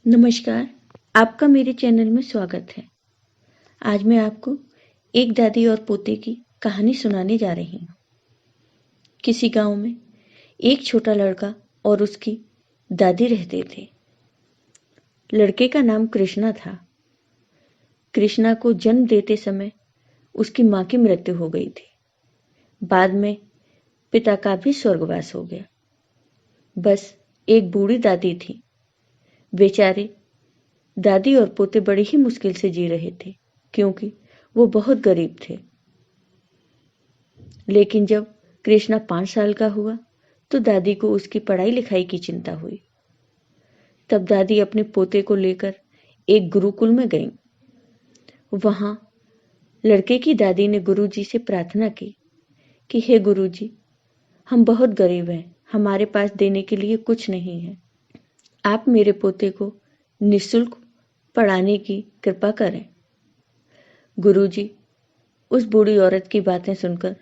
नमस्कार, आपका मेरे चैनल में स्वागत है। आज मैं आपको एक दादी और पोते की कहानी सुनाने जा रही हूँ। किसी गांव में एक छोटा लड़का और उसकी दादी रहते थे। लड़के का नाम कृष्णा था। कृष्णा को जन्म देते समय उसकी माँ की मृत्यु हो गई थी। बाद में पिता का भी स्वर्गवास हो गया। बस एक बूढ़ी दादी थी। बेचारे दादी और पोते बड़ी ही मुश्किल से जी रहे थे, क्योंकि वो बहुत गरीब थे। लेकिन जब कृष्णा 5 साल का हुआ तो दादी को उसकी पढ़ाई लिखाई की चिंता हुई। तब दादी अपने पोते को लेकर एक गुरुकुल में गईं। वहां लड़के की दादी ने गुरुजी से प्रार्थना की कि हे गुरुजी, हम बहुत गरीब हैं, हमारे पास देने के लिए कुछ नहीं है। आप मेरे पोते को निःशुल्क पढ़ाने की कृपा करें। गुरुजी उस बूढ़ी औरत की बातें सुनकर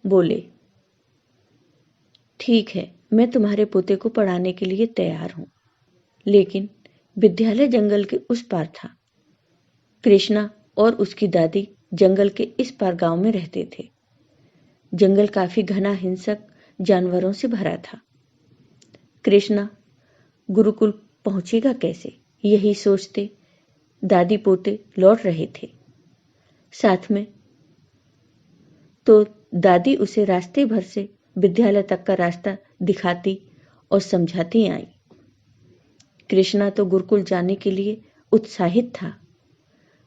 बोले, ठीक है, मैं तुम्हारे पोते को पढ़ाने के लिए तैयार हूं। लेकिन विद्यालय जंगल के उस पार था। कृष्णा और उसकी दादी जंगल के इस पार गांव में रहते थे। जंगल काफी घना हिंसक जानवरों से भरा था। कृष्णा गुरुकुल पहुंचेगा कैसे, यही सोचते दादी पोते लौट रहे थे। साथ में तो दादी उसे रास्ते भर से विद्यालय तक का रास्ता दिखाती और समझाती आई। कृष्णा तो गुरुकुल जाने के लिए उत्साहित था।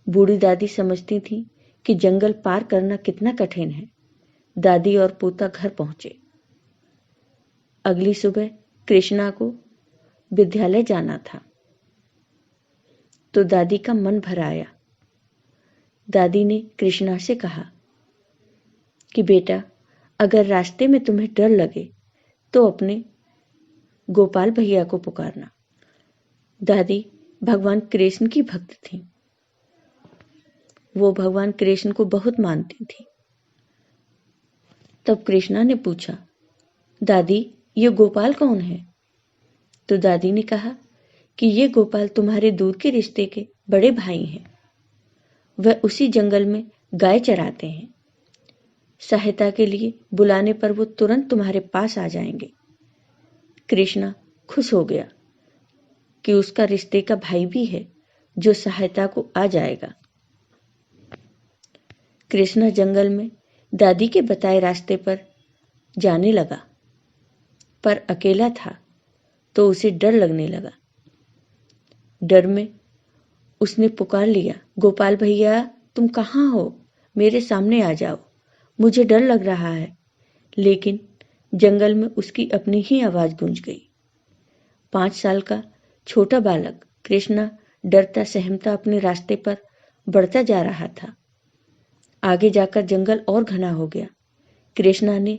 बूढ़ी दादी समझती थी कि जंगल पार करना कितना कठिन है। दादी और पोता घर पहुंचे। अगली सुबह कृष्णा को विद्यालय जाना था तो दादी का मन भर आया। दादी ने कृष्णा से कहा कि बेटा, अगर रास्ते में तुम्हें डर लगे तो अपने गोपाल भैया को पुकारना। दादी भगवान कृष्ण की भक्त थी। वो भगवान कृष्ण को बहुत मानती थी। तब कृष्णा ने पूछा, दादी, ये गोपाल कौन है? तो दादी ने कहा कि ये गोपाल तुम्हारे दूर के रिश्ते के बड़े भाई हैं। वह उसी जंगल में गाय चराते हैं। सहायता के लिए बुलाने पर वो तुरंत तुम्हारे पास आ जाएंगे। कृष्णा खुश हो गया कि उसका रिश्ते का भाई भी है जो सहायता को आ जाएगा। कृष्णा जंगल में दादी के बताए रास्ते पर जाने लगा, पर अकेला था तो उसे डर लगने लगा। डर में उसने पुकार लिया, गोपाल भैया, तुम कहाँ हो? मेरे सामने आ जाओ, मुझे डर लग रहा है। लेकिन जंगल में उसकी अपनी ही आवाज गूंज गई। 5 साल का छोटा बालक कृष्णा डरता सहमता अपने रास्ते पर बढ़ता जा रहा था। आगे जाकर जंगल और घना हो गया। कृष्णा ने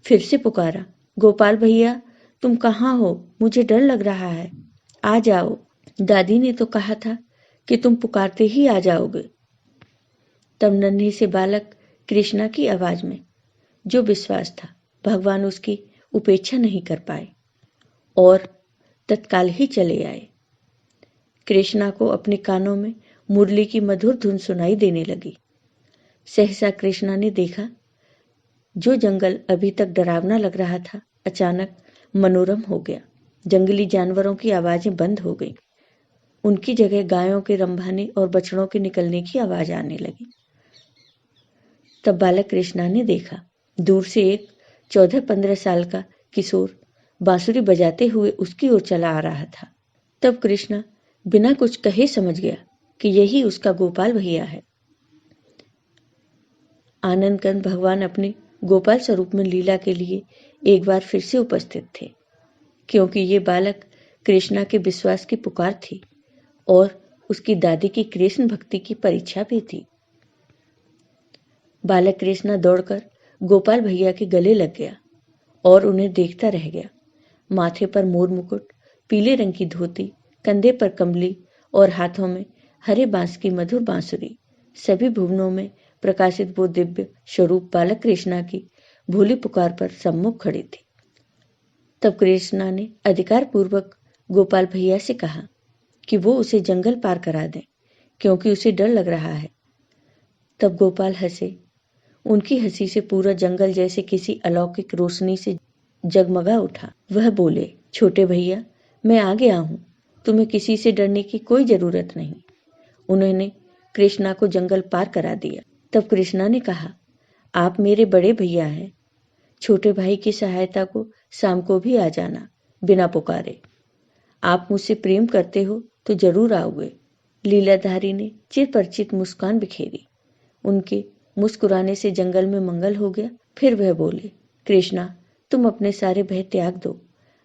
फिर से पुकारा, गोपाल भैया, तुम कहाँ हो? मुझे डर लग रहा है, आ जाओ। दादी ने तो कहा था कि तुम पुकारते ही आ जाओगे। तब नन्हे से बालक कृष्णा की आवाज में जो विश्वास था, भगवान उसकी उपेक्षा नहीं कर पाए और तत्काल ही चले आए। कृष्णा को अपने कानों में मुरली की मधुर धुन सुनाई देने लगी। सहसा कृष्णा ने देखा, जो जंगल अभी तक डरावना लग रहा था अचानक मनोरम हो गया। जंगली जानवरों की आवाजें बंद हो गई। उनकी जगह गायों के रंभाने और बछड़ों के निकलने की आवाज आने लगी। तब बालक कृष्णा ने देखा, दूर से एक 14-15 साल का किशोर बांसुरी बजाते हुए उसकी ओर चला आ रहा था। तब कृष्णा बिना कुछ कहे समझ गया कि यही उसका गोपाल भैया है। आनंद कंद भगवान अपने गोपाल स्वरूप में लीला के लिए एक बार फिर से उपस्थित थे, क्योंकि ये बालक कृष्णा के विश्वास की पुकार थी और उसकी दादी की कृष्ण भक्ति की परीक्षा भी थी। बालक कृष्णा दौड़कर गोपाल भैया के गले लग गया और उन्हें देखता रह गया। माथे पर मोर मुकुट, पीले रंग की धोती, कंधे पर कमली और हाथों में हरे बांस की मधुर बांसुरी। सभी भुवनों में प्रकाशित वो दिव्य स्वरूप बालक कृष्णा की भोली पुकार पर सम्मुख खड़े थे। तब कृष्णा ने अधिकार पूर्वक गोपाल भैया से कहा कि वो उसे जंगल पार करा दें, क्योंकि उसे डर लग रहा है। तब गोपाल हंसे। उनकी हंसी से पूरा जंगल जैसे किसी अलौकिक रोशनी से जगमगा उठा। वह बोले, छोटे भैया, मैं आ गया हूँ, तुम्हें किसी से डरने की कोई जरूरत नहीं। उन्होंने कृष्णा को जंगल पार करा दिया। तब कृष्णा ने कहा, आप मेरे बड़े भैया हैं, छोटे भाई की सहायता को शाम को भी आ जाना बिना पुकारे। आप मुझसे प्रेम करते हो तो जरूर आओगे। लीलाधारी ने चिरपरिचित मुस्कान बिखेरी। उनके मुस्कुराने से जंगल में मंगल हो गया। फिर वह बोले, कृष्णा, तुम अपने सारे भय त्याग दो।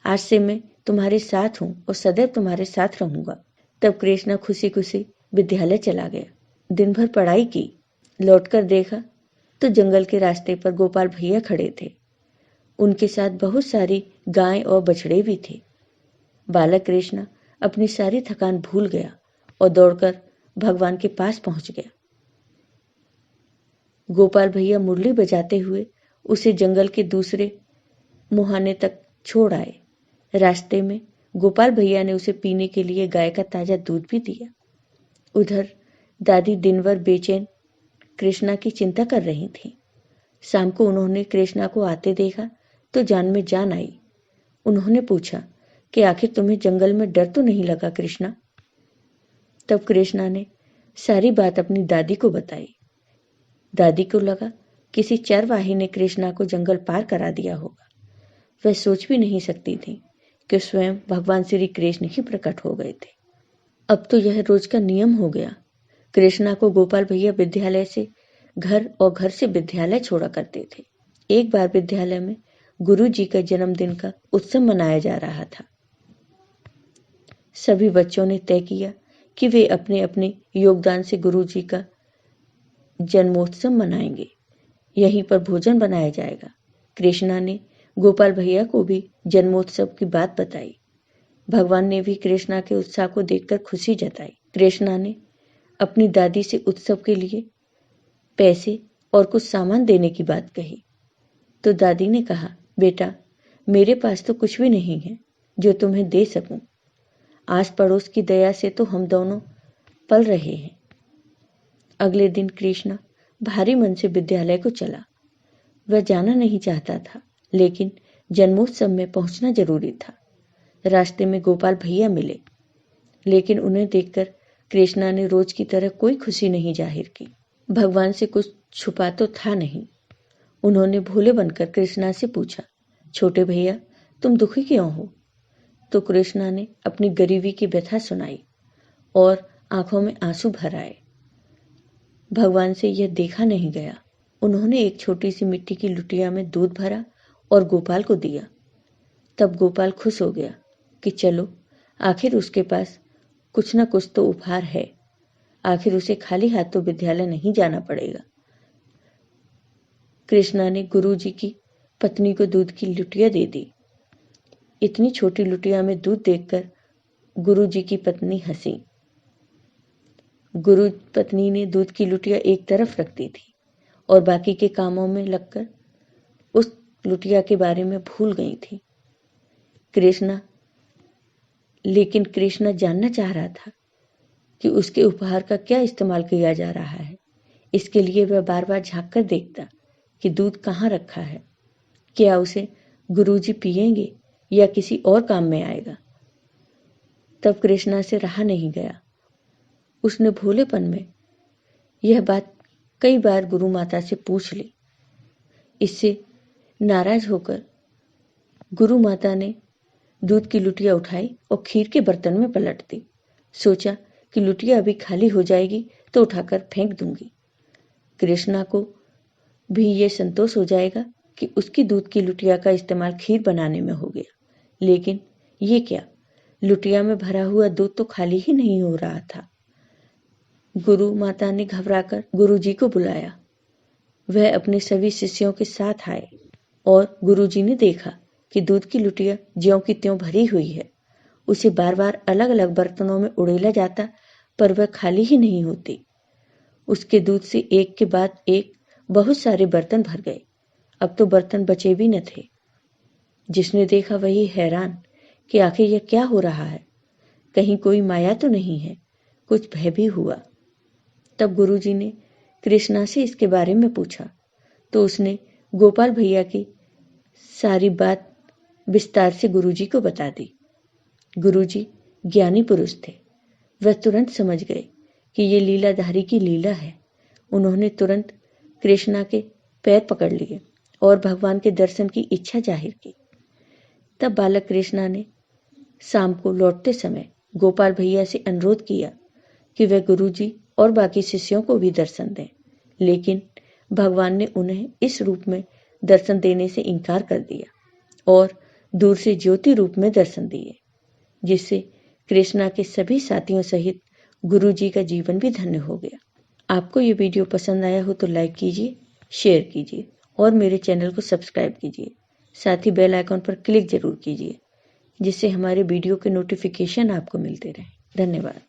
आज से मैं तुम्हारे साथ हूँ और सदैव तुम्हारे साथ रहूंगा। तब कृष्णा खुशी खुशी विद्यालय चला गया। दिन भर पढ़ाई की। लौटकर देखा तो जंगल के रास्ते पर गोपाल भैया खड़े थे। उनके साथ बहुत सारी गायें और बछड़े भी थे। बालक कृष्णा अपनी सारी थकान भूल गया और दौड़कर भगवान के पास पहुंच गया। गोपाल भैया मुरली बजाते हुए उसे जंगल के दूसरे मुहाने तक छोड़ आए। रास्ते में गोपाल भैया ने उसे पीने के लिए गाय का ताजा दूध भी दिया। उधर दादी दिनभर बेचैन कृष्णा की चिंता कर रही थी। शाम को उन्होंने कृष्णा को आते देखा तो जान में जान आई। उन्होंने पूछा कि आखिर तुम्हें जंगल में डर तो नहीं लगा कृष्णा? तब कृष्णा ने सारी बात अपनी दादी को बताई। दादी को लगा किसी चरवाही ने कृष्णा को जंगल पार करा दिया होगा। वह सोच भी नहीं सकती थी कि स्वयं भगवान श्री कृष्ण ही प्रकट हो गए थे। अब तो यह रोज का नियम हो गया। कृष्णा को गोपाल भैया विद्यालय से घर और घर से विद्यालय छोड़ा करते थे। एक बार विद्यालय में गुरु जी का जन्मदिन का उत्सव मनाया जा रहा था। सभी बच्चों ने तय किया कि वे अपने अपने योगदान से गुरु जी का जन्मोत्सव मनाएंगे। यहीं पर भोजन बनाया जाएगा। कृष्णा ने गोपाल भैया को भी जन्मोत्सव की बात बताई। भगवान ने भी कृष्णा के उत्साह को देखकर खुशी जताई। कृष्णा ने अपनी दादी से उत्सव के लिए पैसे और कुछ सामान देने की बात कही तो दादी ने कहा, बेटा, मेरे पास तो कुछ भी नहीं है जो तुम्हें दे सकूं। आस पड़ोस की दया से तो हम दोनों पल रहे हैं। अगले दिन कृष्णा भारी मन से विद्यालय को चला। वह जाना नहीं चाहता था, लेकिन जन्मोत्सव में पहुंचना जरूरी था। रास्ते में गोपाल भैया मिले, लेकिन उन्हें देखकर कृष्णा ने रोज की तरह कोई खुशी नहीं जाहिर की। भगवान से कुछ छुपा तो था नहीं। उन्होंने भोले बनकर कृष्णा से पूछा, छोटे भैया, तुम दुखी क्यों हो? तो कृष्णा ने अपनी गरीबी की व्यथा सुनाई और आंखों में आंसू भर आए। भगवान से यह देखा नहीं गया। उन्होंने एक छोटी सी मिट्टी की लुटिया में दूध भरा और गोपाल को दिया। तब गोपाल खुश हो गया कि चलो, आखिर उसके पास कुछ न कुछ तो उपहार है। आखिर उसे खाली हाथ तो विद्यालय नहीं जाना पड़ेगा। कृष्णा ने गुरुजी की पत्नी को दूध की लुटिया दे दी। इतनी छोटी लुटिया में दूध देखकर गुरुजी की पत्नी हंसी। गुरु पत्नी ने दूध की लुटिया एक तरफ रख दी थी और बाकी के कामों में लगकर उस लुटिया के बारे में भूल गई थी। लेकिन कृष्णा जानना चाह रहा था कि उसके उपहार का क्या इस्तेमाल किया जा रहा है। इसके लिए वह बार बार झांक कर देखता कि दूध कहाँ रखा है। क्या उसे गुरुजी पिएंगे या किसी और काम में आएगा? तब कृष्णा से रहा नहीं गया। उसने भोलेपन में यह बात कई बार गुरु माता से पूछ ली। इससे नाराज होकर गुरु माता ने दूध की लुटिया उठाई और खीर के बर्तन में पलट दी। सोचा कि लुटिया अभी खाली हो जाएगी तो उठाकर फेंक दूंगी। कृष्णा को भी ये संतोष हो जाएगा कि उसकी दूध की लुटिया का इस्तेमाल खीर बनाने में हो गया। लेकिन ये क्या, लुटिया में भरा हुआ दूध तो खाली ही नहीं हो रहा था। गुरु माता ने घबराकर गुरुजी को बुलाया। वह अपने सभी शिष्यों के साथ आए और गुरुजी ने देखा कि दूध की लुटिया ज्यों की त्यों भरी हुई है। उसे बार बार अलग अलग बर्तनों में उड़ेला जाता, पर वह खाली ही नहीं होती। उसके दूध से एक के बाद एक बहुत सारे बर्तन भर गए। अब तो बर्तन बचे भी न थे। जिसने देखा वही हैरान कि आखिर यह क्या हो रहा है। कहीं कोई माया तो नहीं है। कुछ भय भी हुआ। तब गुरुजी ने कृष्णा से इसके बारे में पूछा तो उसने गोपाल भैया की सारी बात विस्तार से गुरुजी को बता दी। गुरुजी ज्ञानी पुरुष थे। वह तुरंत समझ गए कि ये लीलाधारी की लीला है। उन्होंने तुरंत कृष्णा के पैर पकड़ लिए और भगवान के दर्शन की इच्छा जाहिर की। तब बालक कृष्णा ने शाम को लौटते समय गोपाल भैया से अनुरोध किया कि वह गुरुजी और बाकी शिष्यों को भी दर्शन दें, लेकिन भगवान ने उन्हें इस रूप में दर्शन देने से इनकार कर दिया और दूर से ज्योति रूप में दर्शन दिए, जिससे कृष्णा के सभी साथियों सहित गुरुजी का जीवन भी धन्य हो गया। आपको ये वीडियो पसंद आया हो तो लाइक कीजिए, शेयर कीजिए और मेरे चैनल को सब्सक्राइब कीजिए। साथ ही बेल आइकॉन पर क्लिक जरूर कीजिए, जिससे हमारे वीडियो के नोटिफिकेशन आपको मिलते रहें। धन्यवाद।